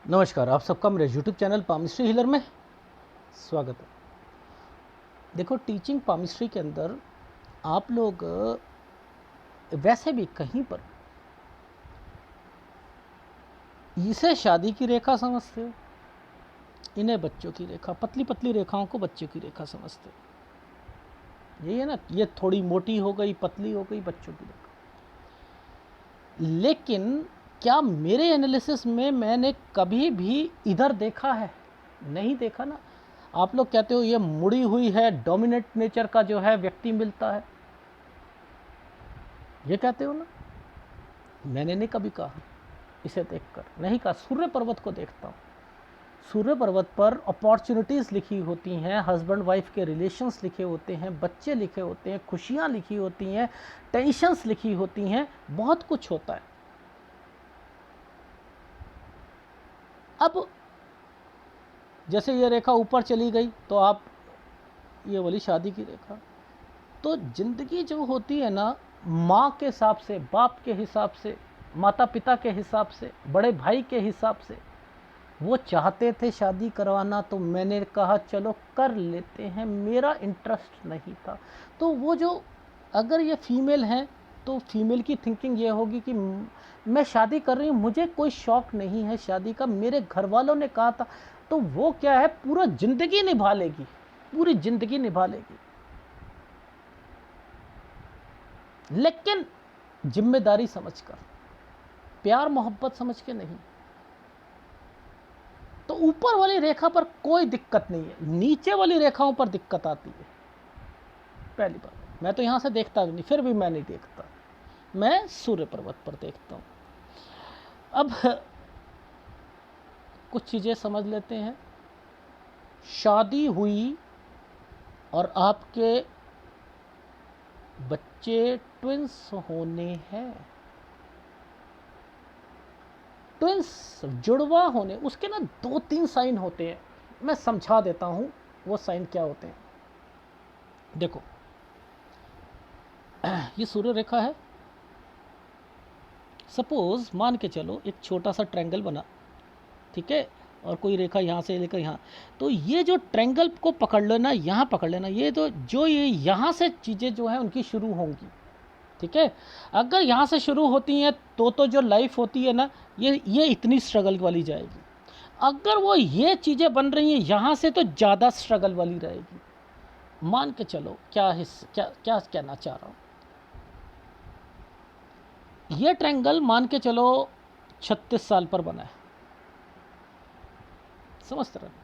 नमस्कार, आप सबका मेरे यूट्यूब चैनल पामिस्ट्री हीलर में स्वागत है। देखो, टीचिंग पामिस्ट्री के अंदर आप लोग वैसे भी कहीं पर इसे शादी की रेखा समझते हो, इन्हें बच्चों की रेखा, पतली पतली रेखाओं को बच्चों की रेखा समझते हो। यही है ना, ये थोड़ी मोटी हो गई, पतली हो गई, बच्चों की रेखा। लेकिन क्या मेरे एनालिसिस में मैंने कभी भी इधर देखा है? नहीं देखा ना। आप लोग कहते हो ये मुड़ी हुई है, डोमिनेंट नेचर का जो है व्यक्ति मिलता है, ये कहते हो ना। मैंने नहीं कभी कहा, इसे देखकर नहीं कहा। सूर्य पर्वत को देखता हूँ, सूर्य पर्वत पर अपॉर्चुनिटीज़ लिखी होती हैं, हस्बैंड वाइफ के रिलेशंस लिखे होते हैं, बच्चे लिखे होते हैं, खुशियाँ लिखी होती हैं, टेंशन्स लिखी होती हैं, बहुत कुछ होता है। अब जैसे ये रेखा ऊपर चली गई तो आप ये वाली शादी की रेखा, तो ज़िंदगी जो होती है ना, माँ के हिसाब से, बाप के हिसाब से, माता पिता के हिसाब से, बड़े भाई के हिसाब से, वो चाहते थे शादी करवाना, तो मैंने कहा चलो कर लेते हैं, मेरा इंटरेस्ट नहीं था। तो वो जो, अगर ये फीमेल हैं तो फीमेल की थिंकिंग ये होगी कि मैं शादी कर रही हूँ, मुझे कोई शौक़ नहीं है शादी का, मेरे घर वालों ने कहा था। तो वो क्या है, पूरा ज़िंदगी निभा लेगी, पूरी ज़िंदगी निभा लेगी, लेकिन जिम्मेदारी समझकर, प्यार मोहब्बत समझ के नहीं। तो ऊपर वाली रेखा पर कोई दिक्कत नहीं है, नीचे वाली रेखाओं पर दिक्कत आती है। पहली बात, मैं तो यहाँ से देखता भी नहीं, फिर भी मैं नहीं देखता, मैं सूर्य पर्वत पर देखता हूँ। अब कुछ चीज़ें समझ लेते हैं। शादी हुई और आपके बच्चे ट्विंस होने हैं, ट्विंस जुड़वा होने, उसके ना 2-3 साइन होते हैं। मैं समझा देता हूँ वो साइन क्या होते हैं। देखो, ये सूर्य रेखा है। सपोज मान के चलो एक छोटा सा ट्रायंगल बना, ठीक है, और कोई रेखा यहाँ से लेकर यहाँ, तो ये जो ट्रायंगल को पकड़ लेना, यहाँ पकड़ लेना, ये तो जो ये यहाँ से चीज़ें जो हैं उनकी शुरू होंगी, ठीक है। अगर यहाँ से शुरू होती हैं तो जो लाइफ होती है ना, ये इतनी स्ट्रगल वाली जाएगी। अगर वो ये चीज़ें बन रही हैं यहाँ से, तो ज़्यादा स्ट्रगल वाली रहेगी। मान के चलो, क्या क्या कहना चाह रहा हूँ, ये ट्रायंगल मान के चलो 36 साल पर बना है, समझ रहे हैं,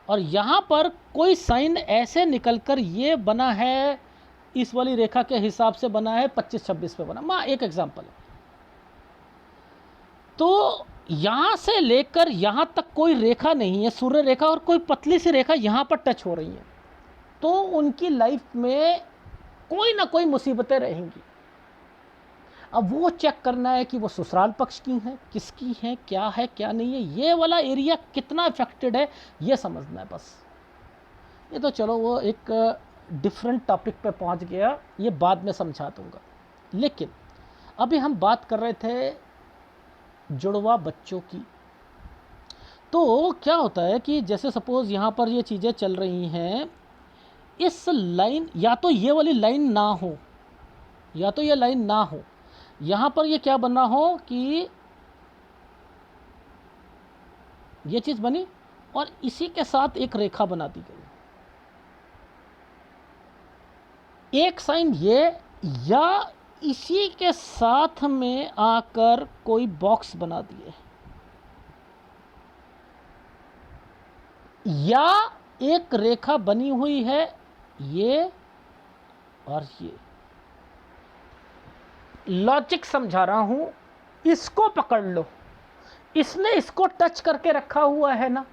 और यहाँ पर कोई साइन ऐसे निकलकर ये बना है, इस वाली रेखा के हिसाब से बना है, 25-26 पे बना, माँ एक एग्जांपल है। तो यहाँ से लेकर यहाँ तक कोई रेखा नहीं है, सूर्य रेखा, और कोई पतली सी रेखा यहाँ पर टच हो रही है, तो उनकी लाइफ में कोई ना कोई मुसीबतें रहेंगी। अब वो चेक करना है कि वो ससुराल पक्ष की हैं, किसकी हैं, क्या है क्या नहीं है, ये वाला एरिया कितना अफेक्टेड है, ये समझना है बस। ये तो चलो वो एक डिफरेंट टॉपिक पे पहुंच गया, ये बाद में समझा दूंगा। लेकिन अभी हम बात कर रहे थे जुड़वा बच्चों की। तो क्या होता है कि जैसे सपोज यहाँ पर ये चीज़ें चल रही हैं, इस लाइन, या तो ये वाली लाइन ना हो, या तो ये लाइन ना हो, यहाँ पर ये क्या बनना हो कि ये चीज़ बनी और इसी के साथ एक रेखा बना दी गई, एक साइन ये, या इसी के साथ में आकर कोई बॉक्स बना दिए, या एक रेखा बनी हुई है ये और ये। लॉजिक समझा रहा हूं, इसको पकड़ लो, इसने इसको टच करके रखा हुआ है ना।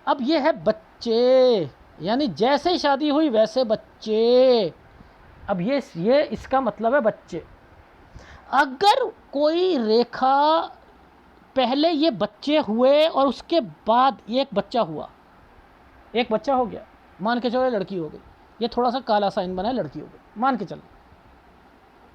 अब ये है बच्चे, यानी जैसे ही शादी हुई वैसे बच्चे। अब ये इसका मतलब है बच्चे। अगर कोई रेखा पहले ये बच्चे हुए और उसके बाद ये एक बच्चा हुआ, एक बच्चा हो गया, मान के चलो लड़की हो गई, ये थोड़ा सा काला साइन बना है, लड़की हो गई, मान के चलो,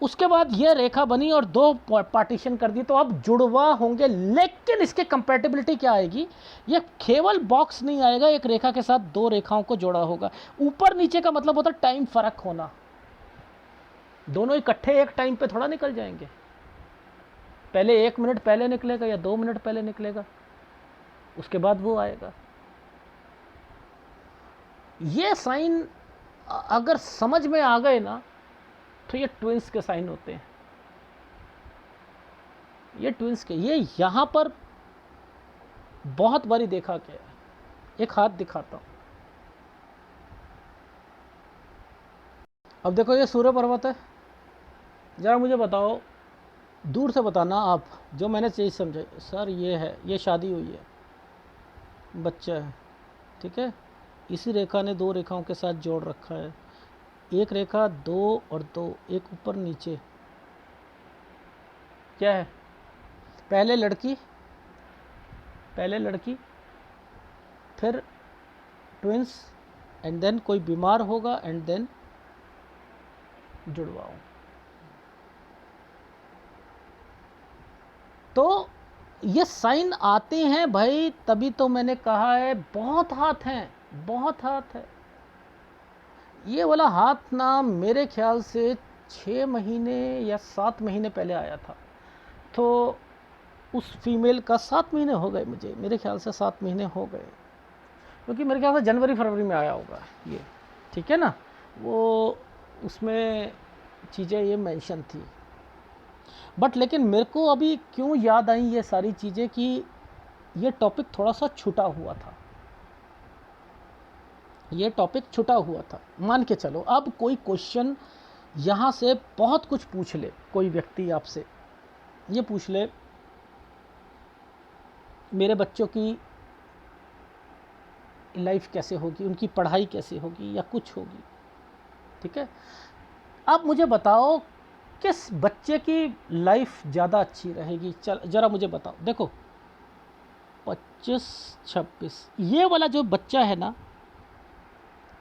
उसके बाद ये रेखा बनी और दो पार्टीशन कर दी, तो अब जुड़वा होंगे। लेकिन इसके कंपैटिबिलिटी क्या आएगी, ये केवल बॉक्स नहीं आएगा, एक रेखा के साथ दो रेखाओं को जोड़ा होगा। ऊपर नीचे का मतलब होता है टाइम फर्क होना, दोनों इकट्ठे एक टाइम पे थोड़ा निकल जाएंगे। पहले 1 मिनट पहले निकलेगा या 2 मिनट पहले निकलेगा, उसके बाद वो आएगा। ये साइन अगर समझ में आ गए ना, तो ये ट्विंस के साइन होते हैं। ये ट्विंस के, ये यहां पर बहुत बारी देखा गया है। एक हाथ दिखाता हूं। अब देखो ये सूर्य पर्वत है। जरा मुझे बताओ, दूर से बताना आप, जो मैंने चीज़ समझे सर ये है, ये शादी हुई है, बच्चा है, ठीक है। इसी रेखा ने दो रेखाओं के साथ जोड़ रखा है, एक रेखा 2 और 2, एक ऊपर नीचे। क्या है, पहले लड़की फिर ट्विंस, एंड देन कोई बीमार होगा, एंड देन जुड़वाओ। तो ये साइन आते हैं भाई, तभी तो मैंने कहा है बहुत हाथ हैं, बहुत हाथ है। ये वाला हाथ ना मेरे ख्याल से 6 महीने या 7 महीने पहले आया था। तो उस फीमेल का 7 महीने हो गए, मुझे मेरे ख्याल से 7 महीने हो गए, क्योंकि मेरे ख्याल से जनवरी फरवरी में आया होगा ये, ठीक है ना। वो उसमें चीज़ें ये मेंशन थी। बट लेकिन मेरे को अभी क्यों याद आई ये सारी चीज़ें कि ये टॉपिक थोड़ा सा छूटा हुआ था, ये टॉपिक छूटा हुआ था। मान के चलो अब कोई क्वेश्चन यहाँ से बहुत कुछ पूछ ले, कोई व्यक्ति आपसे ये पूछ ले मेरे बच्चों की लाइफ कैसे होगी, उनकी पढ़ाई कैसे होगी या कुछ होगी, ठीक है। अब मुझे बताओ किस बच्चे की लाइफ ज़्यादा अच्छी रहेगी, चल ज़रा मुझे बताओ। देखो 25-26 ये वाला जो बच्चा है ना,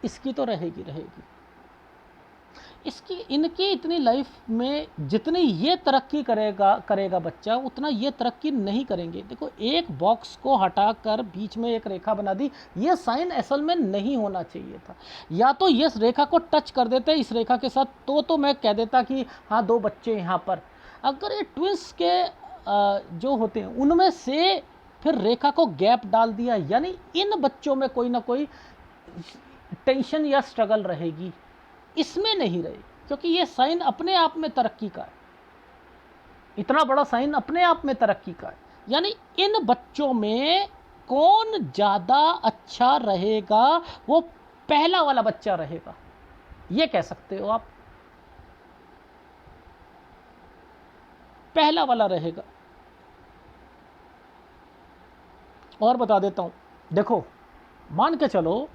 इसकी तो रहेगी, इसकी इनकी इतनी लाइफ में जितनी ये तरक्की करेगा बच्चा, उतना ये तरक्की नहीं करेंगे। देखो एक बॉक्स को हटाकर बीच में एक रेखा बना दी, ये साइन असल में नहीं होना चाहिए था। या तो ये रेखा को टच कर देते इस रेखा के साथ, तो मैं कह देता कि हाँ 2 बच्चे यहाँ पर। अगर ये ट्विंस के जो होते हैं उनमें से फिर रेखा को गैप डाल दिया, यानी इन बच्चों में कोई ना कोई टेंशन या स्ट्रगल रहेगी, इसमें नहीं रही, क्योंकि ये साइन अपने आप में तरक्की का है, इतना बड़ा साइन अपने आप में तरक्की का है। यानी इन बच्चों में कौन ज़्यादा अच्छा रहेगा, वो पहला वाला बच्चा रहेगा, ये कह सकते हो आप, पहला वाला रहेगा। और बता देता हूं, देखो मान के चलो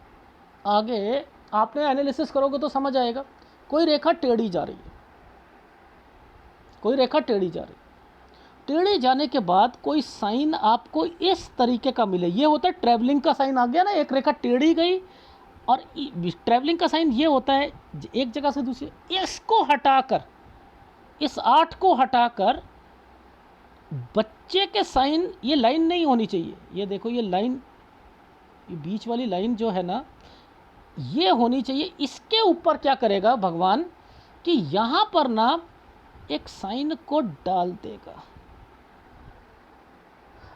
आगे आपने एनालिसिस करोगे तो समझ आएगा। कोई रेखा टेढ़ी जा रही है, कोई रेखा टेढ़ी जा रही, टेढ़े जाने के बाद कोई साइन आपको इस तरीके का मिले, ये होता है ट्रैवलिंग का साइन आ गया ना, एक रेखा टेढ़ी गई। और ट्रैवलिंग का साइन ये होता है एक जगह से दूसरी, इसको हटाकर, इस 8 को हटाकर बच्चे के साइन, ये लाइन नहीं होनी चाहिए, ये देखो ये लाइन, ये बीच वाली लाइन जो है ना, ये होनी चाहिए। इसके ऊपर क्या करेगा भगवान कि यहां पर ना एक साइन को डाल देगा।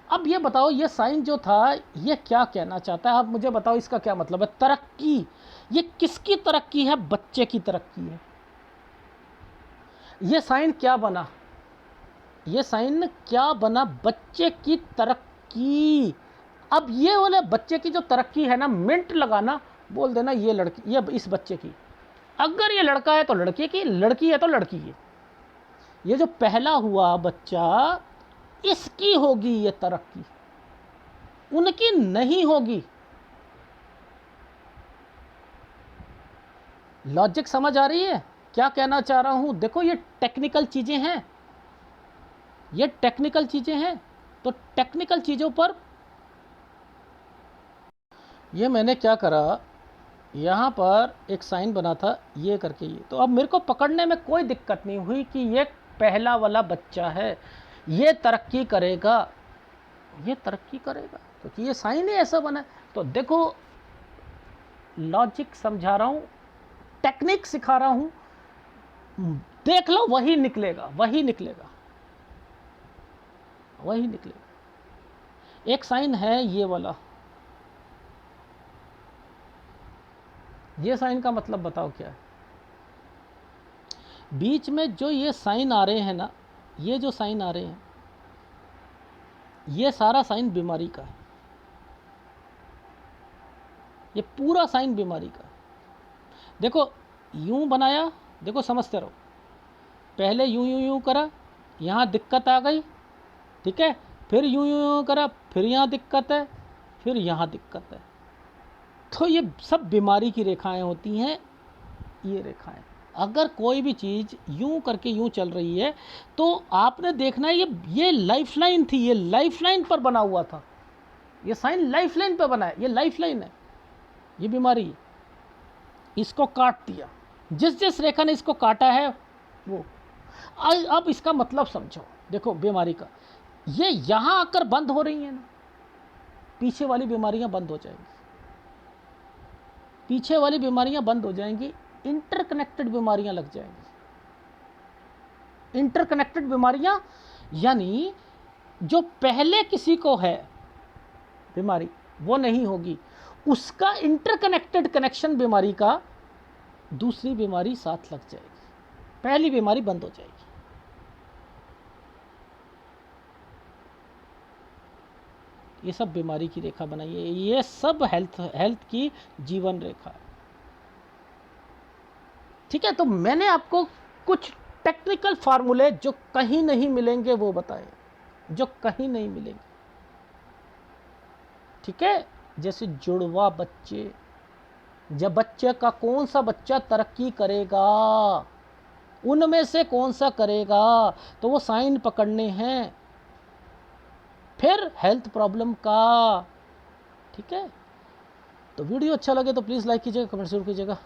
अब ये बताओ ये साइन जो था ये क्या कहना चाहता है, आप मुझे बताओ इसका क्या मतलब है। तरक्की, ये किसकी तरक्की है, बच्चे की तरक्की है। ये साइन क्या बना, ये साइन क्या बना, बच्चे की तरक्की। अब ये वाले बच्चे की जो तरक्की है ना, मिनट लगाना, बोल देना ये लड़की, ये इस बच्चे की, अगर ये लड़का है तो लड़के की, लड़की है तो लड़की की। ये जो पहला हुआ बच्चा, इसकी होगी ये तरक्की, उनकी नहीं होगी। लॉजिक समझ आ रही है क्या कहना चाह रहा हूं। देखो ये टेक्निकल चीजें हैं, ये टेक्निकल चीजें हैं। तो टेक्निकल चीजों पर ये मैंने क्या करा, यहाँ पर एक साइन बना था ये करके ये, तो अब मेरे को पकड़ने में कोई दिक्कत नहीं हुई कि ये पहला वाला बच्चा है, ये तरक्की करेगा, ये तरक्की करेगा, क्योंकि ये साइन ही ऐसा बना है। तो देखो, लॉजिक समझा रहा हूँ, टेक्निक सिखा रहा हूँ, देख लो, वही निकलेगा, वही निकलेगा, वही निकलेगा। एक साइन है ये वाला, ये साइन का मतलब बताओ क्या है? बीच में जो ये साइन आ रहे हैं ना, ये जो साइन आ रहे हैं, ये सारा साइन बीमारी का है, ये पूरा साइन बीमारी का है। देखो यूं बनाया, देखो समझते रहो, पहले यूं यूं यूं करा, यहाँ दिक्कत आ गई, ठीक है, फिर यूं यूं यूं करा, फिर यहाँ दिक्कत है, फिर यहाँ दिक्कत है। तो ये सब बीमारी की रेखाएं होती हैं, ये रेखाएं। अगर कोई भी चीज़ यूं करके यूं चल रही है तो आपने देखना है, ये लाइफलाइन थी, ये लाइफलाइन पर बना हुआ था, ये साइन लाइफलाइन पर बना है, ये लाइफलाइन है, ये बीमारी। इसको काट दिया, जिस जिस रेखा ने इसको काटा है वो। अब इसका मतलब समझो, देखो बीमारी का, ये यहाँ आकर बंद हो रही है ना, पीछे वाली बीमारियां बंद हो जाएंगी, पीछे वाली बीमारियां बंद हो जाएंगी, इंटरकनेक्टेड बीमारियां लग जाएंगी। इंटरकनेक्टेड बीमारियां यानी जो पहले किसी को है बीमारी वो नहीं होगी, उसका इंटरकनेक्टेड कनेक्शन बीमारी का दूसरी बीमारी साथ लग जाएगी, पहली बीमारी बंद हो जाएगी। ये सब बीमारी की रेखा बनाई है, ये सब हेल्थ की जीवन रेखा है, ठीक है। तो मैंने आपको कुछ टेक्निकल फार्मूले जो कहीं नहीं मिलेंगे वो बताए, जो कहीं नहीं मिलेंगे, ठीक है। जैसे जुड़वा बच्चे, जब बच्चे का कौन सा बच्चा तरक्की करेगा, उनमें से कौन सा करेगा, तो वो साइन पकड़ने हैं। फिर हेल्थ प्रॉब्लम का, ठीक है। तो वीडियो अच्छा लगे तो प्लीज़ लाइक कीजिएगा, कमेंट जरूर कीजिएगा।